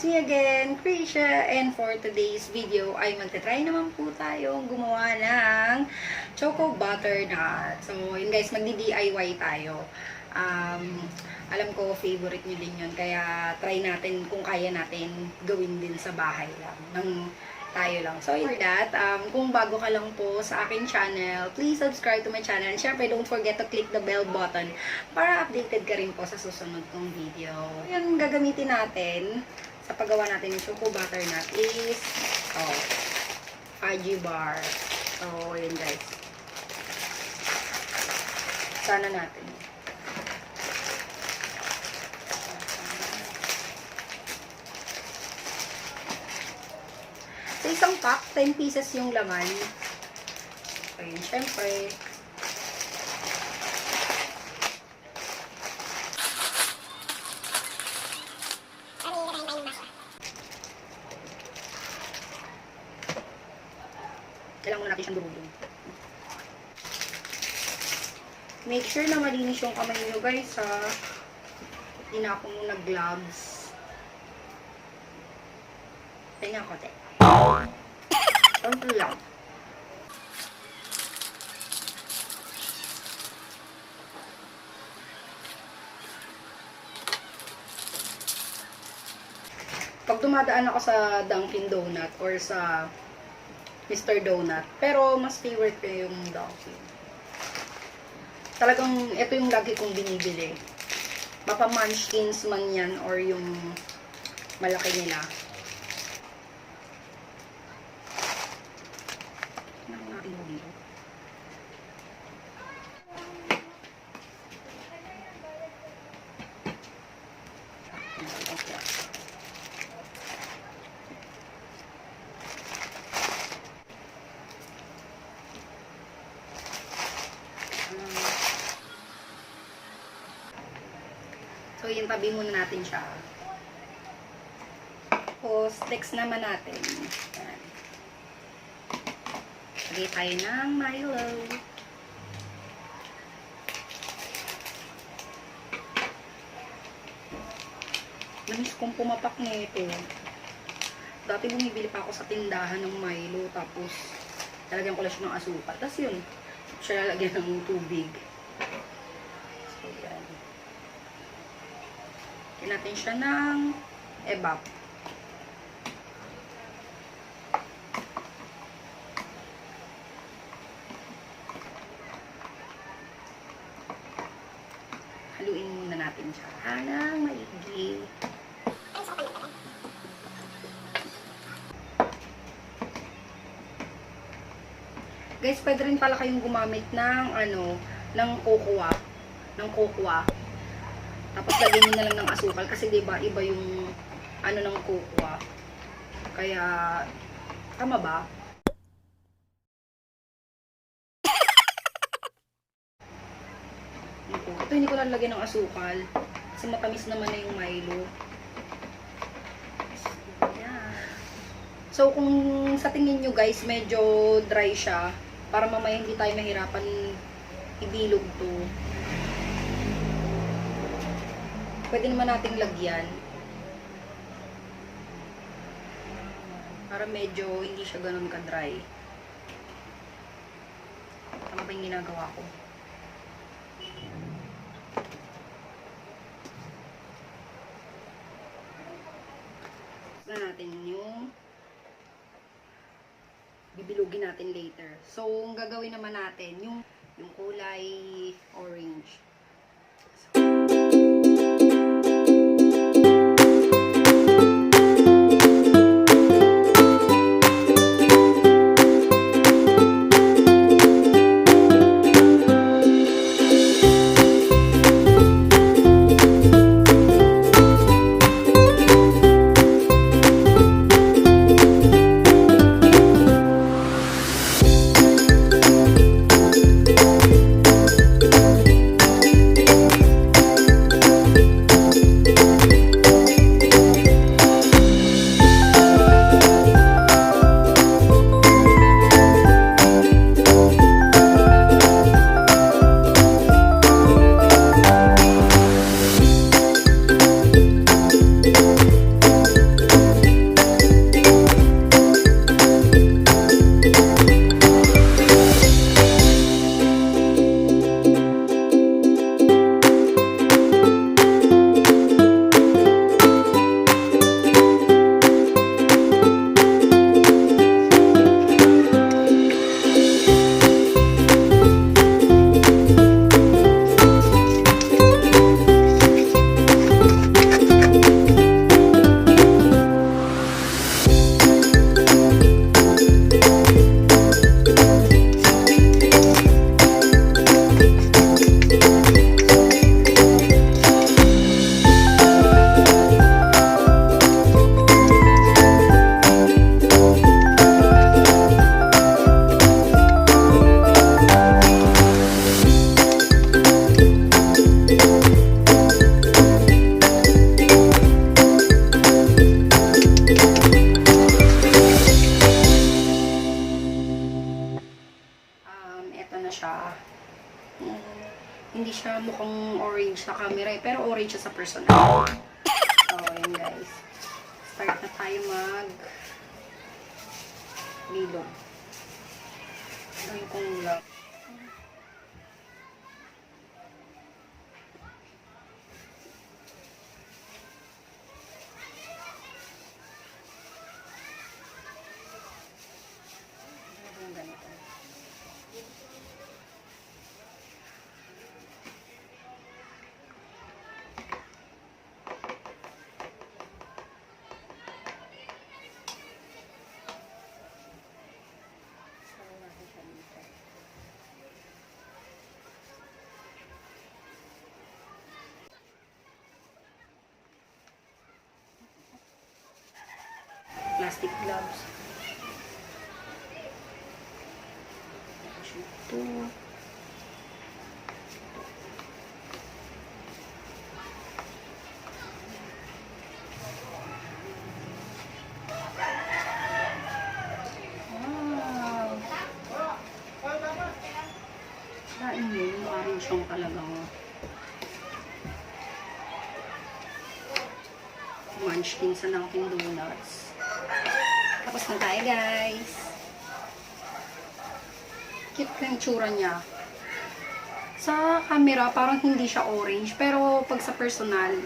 It's me again, Krissha, and for today's video ay magta-try naman po tayong gumawa ng choco butternut. So, yun guys, magdi-DIY tayo. Alam ko, favorite nyo din yun, kaya try natin kung kaya natin gawin din sa bahay lang, ng tayo lang. So, for that, kung bago ka lang po sa aking channel, please subscribe to my channel. And syempre, don't forget to click the bell button para updated ka rin po sa susunod kong video. Yung gagamitin natin sa paggawa natin ng choco butternut is fudgy bar. So, yun guys. Sana natin. Sa isang pack, 10 pieces yung laman. So, yun, syempre. Kailangan natin siyang durugin. Make sure na malinis yung kamay nyo guys ha. Hindi na ako nag-gloves. Tingnan ko, te. Konti lang. Pag dumadaan ako sa Dunkin Donut or sa Mr. Donut, pero mas favorite ko yung Dunkin. Talagang ito yung lagi kong binibili. Mapa Munchkins man yan or yung malaki nila. So, yung tabi muna natin siya. Tapos, next naman natin. Yan. Lagay tayo ng Milo. Manis kong pumapak nito. Dati bumibili pa ako sa tindahan ng Milo. Tapos, lalagyan ko lang siya ng asukal. Tapos yun, siya lalagyan ng tubig. So, yan. Lagyan natin siya ng evap. Haluin muna natin siya ng maigi. Guys, pwede rin pala kayong gumamit ng ng cocoa. Tapos lagyan niyo na lang ng asukal kasi 'di ba iba yung ng cocoa. Kaya tama ba? Ito hindi ko lalagyan ng asukal kasi matamis naman na yung Milo. So kung sa tingin nyo guys medyo dry siya, para mamaya hindi tayo mahirapan ibilog to, pwede naman nating lagyan para medyo hindi siya ganun ka-dry. Tama ba yung ginagawa ko? Na natin yung bibilugin natin later. So, ang gagawin naman natin yung kulay orange. mukhang orange sa camera eh, pero orange siya sa personal. So, yun guys. Start na tayo mag-bilog. Gawin kong lang. Plastic gloves. Ito. Wow. Kain yun. Orange yung talagang munchkin sa Dunkin' Donuts. Tapos na tayo, guys. Cute na yung tsura niya. Sa camera, parang hindi siya orange. Pero, pag sa personal,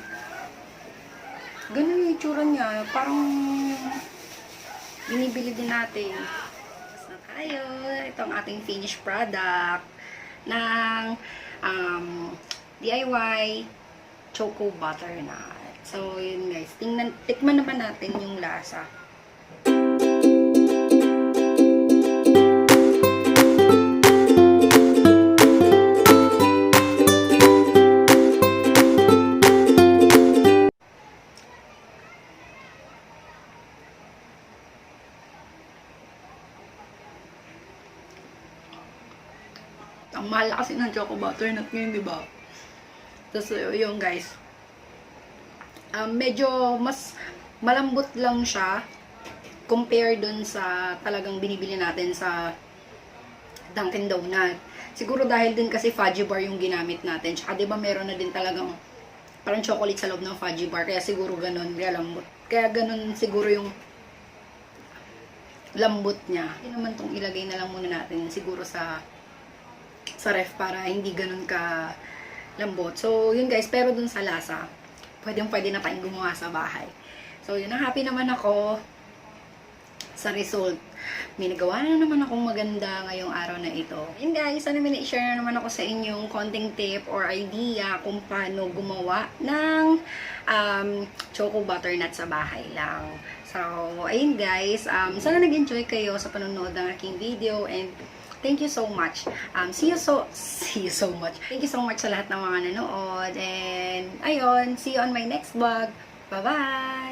ganun yung tsura niya. Parang binibili din natin. Tapos na tayo. Ito ang ating finished product ng DIY Choco Butternut. So, yun guys. Tikman naman natin yung lasa. Ang mahal kasi ng Choco Butternut ngayon, di ba? Tapos, yun guys. Medyo mas malambot lang siya compare dun sa talagang binibili natin sa Dunkin' Donut. Siguro dahil din kasi fudgy bar yung ginamit natin. Tsaka diba meron na din talagang parang chocolate sa loob ng fudgy bar. Kaya siguro ganun, kaya lambot. Kaya ganun siguro yung lambot niya. Hindi naman tong ilagay na lang muna natin siguro sa ref para hindi ganun ka lambot. So yun guys, pero dun sa lasa, pwede na tayong gumawa sa bahay. So, yun, happy naman ako sa result. May nagawa na naman akong maganda ngayong araw na ito. Yun guys, sana may na-share na naman ako sa inyong konting tip or idea kung paano gumawa ng Choco Butternut sa bahay lang. So, ayun guys, sana nag-enjoy kayo sa panonood ng aking video and thank you so much. See you so much. Thank you so much sa lahat ng mga nanood. And, ayun, see you on my next vlog. Bye-bye!